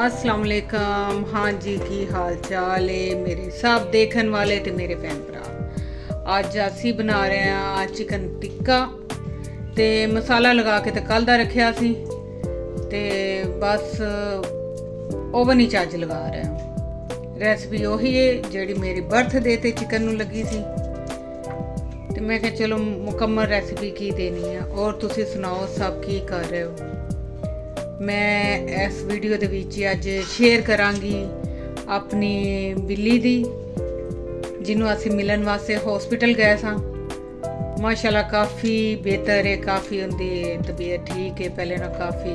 अस्सलाम वालेकुम। हाँ जी, की हाल चाल है मेरे सब देखने वाले ते मेरे भैन भरा। अज असी बना रहे हैं चिकन टिक्का ते मसाला लगा के ते कल दा रखिया सी ते बस ओवन ही अज लगा रहे हैं। रेसिपी उही है जिहड़ी मेरी बर्थडे ते चिकन नूं लगी सी ते मैं कहा चलो मुकम्मल रेसिपी की देनी है। और तुसी सुनाओ सब की कर रहे हो। मैं इस वीडियो दे विच अज शेयर करांगी अपनी बिल्ली दी जिन्हों असी मिलन वास्ते हॉस्पिटल गए सां। माशाल्लाह काफ़ी बेहतर है, काफ़ी उनकी तबीयत ठीक है। पहले ना काफ़ी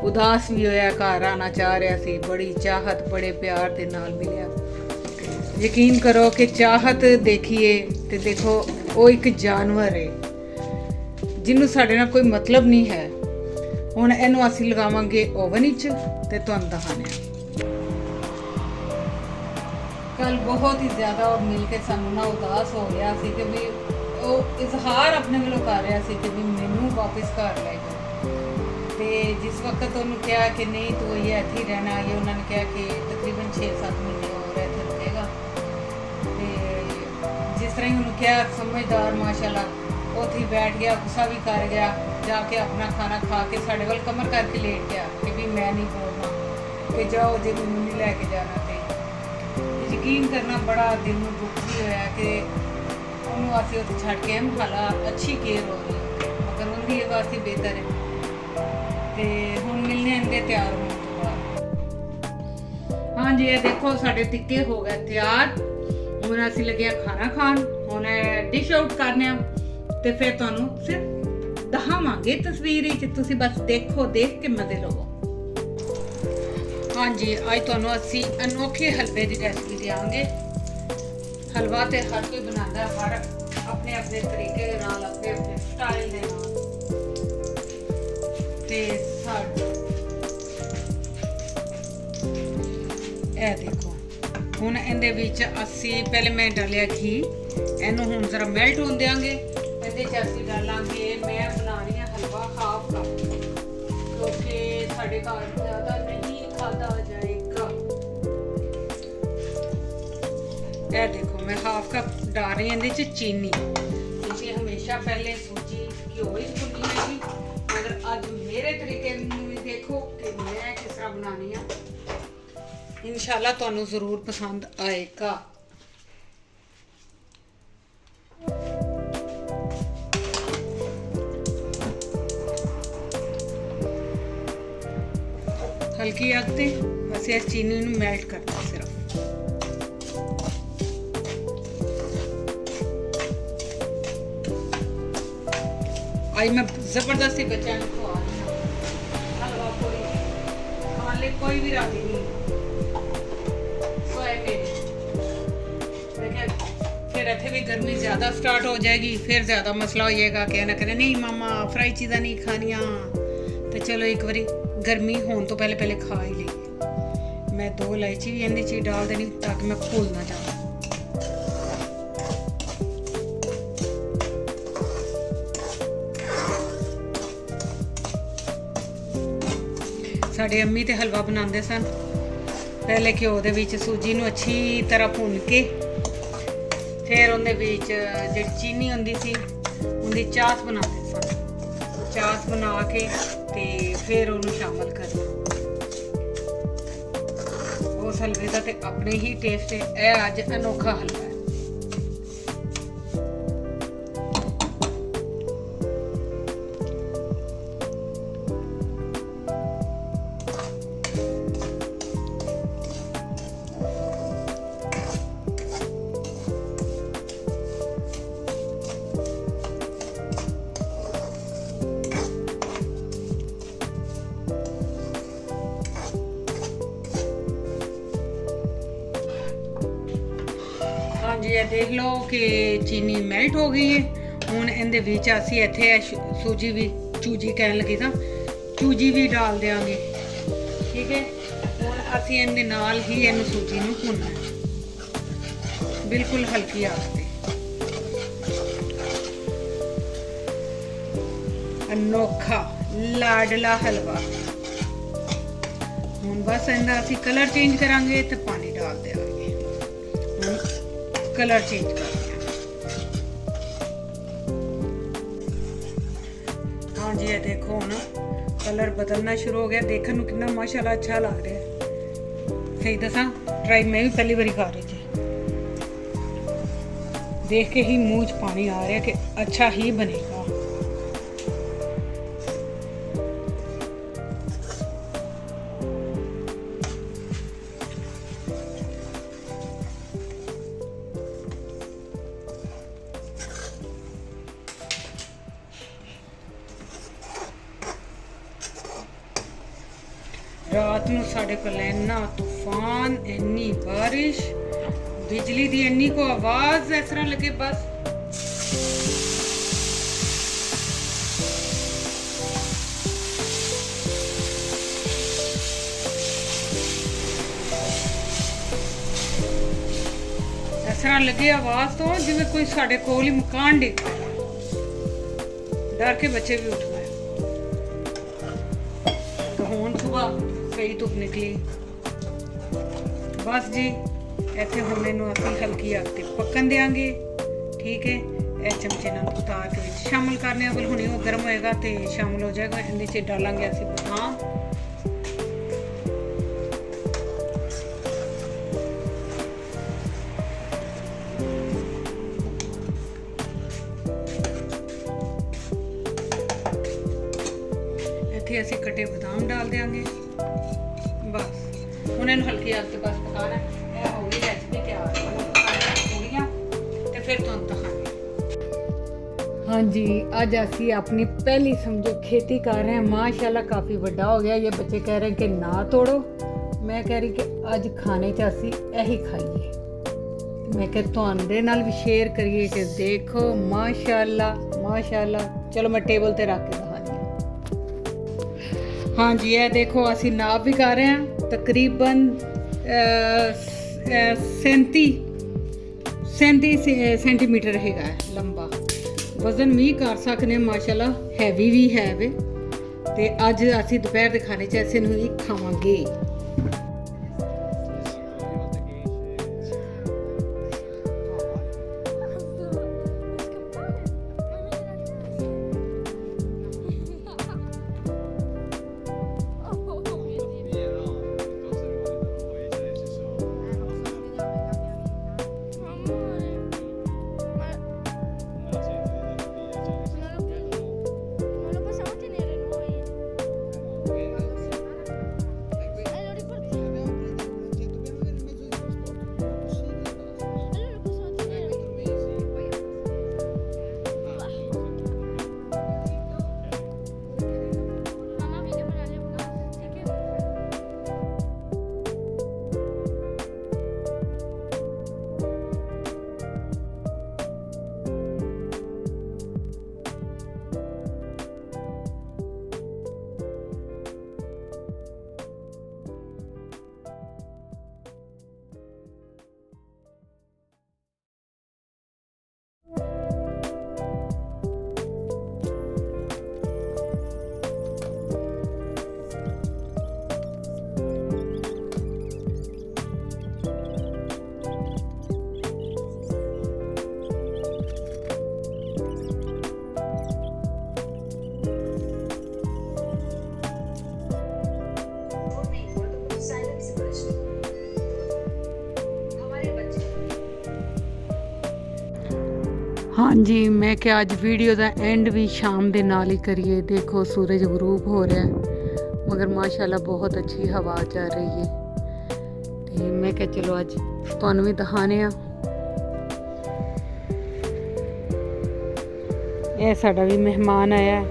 उदास भी होया, घर आना चाह रहा सी, बड़ी चाहत बड़े प्यार दे नाल मिलिया। यकीन करो कि चाहत देखिए तो देखो वो एक जानवर है जिन्हों साडे नाल कोई मतलब नहीं है। हुण इहनूं असीं लगावांगे ओवन विच ते तुहानूं दिखाने कल बहुत ही ज़्यादा मिल के सानूं ना उदास हो गया सी कि भी वो इजहार अपने वालों कर रहा सी कि भी मैनूं वापस घर ले जाओ। ते जिस वक्त उन्होंने कहा कि नहीं तू ये इत्थे ही रहना, ये उन्होंने कहा कि तकरीबन 6-7 महीने और इत्थे रुकेगा। ते जिस तरह ही उन्होंने कहा समझदार माशाल्लाह उत्थे ही बैठ गया, गुस्सा भी कर गया, जाके अपना खाना खा के साढ़े वाल कमर करके लेट गया कि भी मैं नहीं बोलना कि जाओ जे मैनूं नहीं लैके जाना। तो यकीन करना बड़ा दिल में दुख भी होया कि उन्होंने असीं उत्थे छड्ड के हालां अच्छी केयर हो रही है मगर उनकी वास्ते बेहतर है। ते हुण मिलने इनके तैयार होने तो बाद। हाँ जी, ये देखो साढ़े टिक्के हो गए तैयार। हुण असीं लगे खाना खान, हुण डिश आउट करने ते फिर तुहानूं सिर्फ दिखावांगे तस्वीर विच, तुसीं बस देखो, देख के मजे लवो। हाँ जी, अज तुहानूं असीं अनोखे हलवे की रेसिपी देंगे। हलवा तो हर कोई बनाता, हर अपने अपने तरीके दे नाल, अपने अपने स्टाइल दे नाल। ते ए देखो हुण इहदे विच असीं पहले मैं डालिया घी, इहनूं हुण जरा मेल्ट होण देंगे। इहदे च असीं डालांगे, मैं बना रही हां हलवा हाफ कप क्योंकि साडे घर ज़्यादा नहीं खाधा जाएगा। ए देखो मैं हाफ कप डाल रही हूं इहदे च चीनी, क्योंकि हमेशा पहले सूजी घ्यो ही भुन्नी हैगी मगर अज मेरे तरीके भी देखो कि मैं किस तरह बनानी है। इंशाल्लाह तुहानूं जरूर पसंद आएगा। हल्की अग ते असीं इस चीनी नूं मेल्ट करना सिर्फ। आज मैं जबरदस्ती बच्चों को खवा रही हूं हलवा। कोई खाने लिए कोई भी राजी नहीं। फिर इत्थे भी गर्मी ज़्यादा स्टार्ट हो जाएगी, फिर ज़्यादा मसला हो जाएगा कि ना करें नहीं मामा फ्राई चीज़ां नहीं खानियां। तो चलो एक बारी गर्मी होने तो पहले पहले खा ही ली। मैं 2 इलायची भी इहदे च डाल देनी ताकि मैं भूल ना जाऊँ। साडे अम्मी ते हलवा बनाते सन, पहले घ्यो दे विच सूजी नूं अच्छी तरह भुन के फिर उहदे विच जिहड़ी चीनी हुंदी सी उहदी चास बनाते सन। चास बना के ते फिर उहनूं शामिल करना। उस हलवे दा ते अपने ही टेस्ट है। यह अज अनोखा हलवा है। हाँ जी, ये देख लो कि चीनी मेल्ट हो गई है। हुण इहदे विच असीं इत्थे सूजी भी चूजी कहन लगी तां चूजी भी डाल देंगे। ठीक है, हुण असीं इहदे नाल ही इहनूं सूजी नूं भुनना है बिल्कुल हल्की आंच ते। अनोखा लाडला हलवा ਹੁਣ ਬਸ ਇਹਦਾ ਅਸੀਂ ਕਲਰ ਚੇਂਜ ਕਰਾਂਗੇ ਤੇ ਪਾਣੀ ਡਾਲ ਦੇਵਾਂਗੇ। ਹੁਣ ਕਲਰ ਚੇਂਜ ਕਰਦੇ ਹਾਂ। ਹਾਂਜੀ ਇਹ ਦੇਖੋ ਹੁਣ ਕਲਰ ਬਦਲਣਾ ਸ਼ੁਰੂ ਹੋ ਗਿਆ। ਦੇਖਣ ਨੂੰ ਕਿੰਨਾ ਮਾਸ਼ਾਅੱਲਾ ਅੱਛਾ ਲੱਗ ਰਿਹਾ ਹੈ। ਸਹੀ ਦੱਸਾਂ ਟਰਾਈ ਮੈਂ ਵੀ ਪਹਿਲੀ ਵਾਰੀ ਕਰ ਰਹੀ ਸੀ। देख के ही मुंह च पानी आ रहा है कि अच्छा ही बनेगा। रात नूं साडे कोल इन्ना तूफान, इन्नी बारिश, बिजली दी इन्नी को आवाज इस तरह लगे बस इस तरह लगे आवाज तो जिवें कोई साडे कोल ही मकान डिग पिया। डर के बच्चे भी उठ गए। तो हुण सुबह कई धुप निकली। बस जी ਇੱਥੇ ਹੁਣ ਇਹਨੂੰ ਅਸੀਂ ਹਲਕੀ ਅੱਗ ਤੇ ਪੱਕਣ ਦੇਵਾਂਗੇ। ਠੀਕ ਹੈ ਇਹ ਚਮਚੇ ਨਾਲ ਉਤਾਰ ਕੇ ਵਿੱਚ ਸ਼ਾਮਲ ਕਰਨੇ ਆ। ਬਲ ਹੁਣੇ ਉਹ ਗਰਮ ਹੋਏਗਾ ਤੇ ਸ਼ਾਮਲ ਹੋ ਜਾਏਗਾ। ਇਹਦੇ 'ਚ ਡਾਲਾਂਗੇ ਅਸੀਂ ਬਦਾਮ। ਇੱਥੇ ਅਸੀਂ ਕੱਟੇ ਬਦਾਮ ਡਾਲ ਦੇਵਾਂਗੇ। ਬਸ ਹੁਣ ਇਹਨੂੰ ਹਲਕੀ ਅੱਗ ਤੇ ਬਸ ਪਕਾਣਾ ਹੈ। हाँ जी आज असी अपनी पहली समझो खेती कर रहे हैं। माशाल्लाह काफ़ी बड़ा हो गया। ये बच्चे कह रहे हैं कि ना तोड़ो। मैं कह रही कि अज खाने च असी यही खाइए। मैं कह तुहाडे नाल भी शेयर करिए कि देखो माशाल्लाह माशाल्लाह। चलो मैं टेबल ते रख के दिखानी। हाँ जी ये देखो असी नाप भी कर रहे हैं। तकरीबन 37 सेंटीमीटर हैगा लंबा। वजन भी कर सकते माशाल्लाह हैवी भी है वे। ते अज असी दोपहर के खाने च इसे ही खावांगे। हाँ जी मैं क्या अज वीडियो का एंड भी शाम के नाल ही करिए। देखो सूरज गरूब हो रहा है मगर माशाल्लाह बहुत अच्छी हवा चल रही है। तो मैं क्या चलो अज तुहानू भी दिखाने आ। यह साडा भी मेहमान आया है।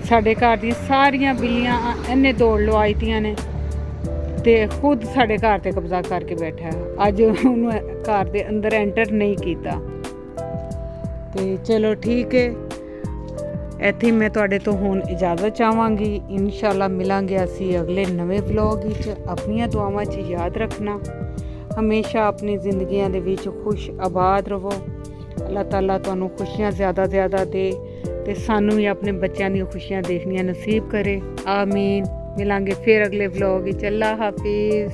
साडे घर दी सारियां बिल्लियां इन्ने दौड़ लवाईतियां ने ते खुद साडे घर ते कब्जा करके बैठा है। अज उन्होंने घर दे अंदर एंटर नहीं किया। तो चलो ठीक है ਇੱਥੇ मैं तुहाडे तो हुण इजाज़त चाहांगी। इंशाअल्लाह मिलांगे असी अगले नवे व्लॉग विच। अपनियां दुआवां च याद रखना। हमेशा अपनी जिंदगियां दे विच खुश आबाद रहो। अल्लाह ताला तुहानू खुशियां ज़्यादा दे ते सानू भी अपने बच्चों दी खुशियां देखनियां नसीब करे। आमीन। ਮਿਲਾਂਗੇ ਫਿਰ ਅਗਲੇ ਵਲੌਗ ਵਿੱਚ। ਅੱਲਾ ਹਾਫਿਜ਼।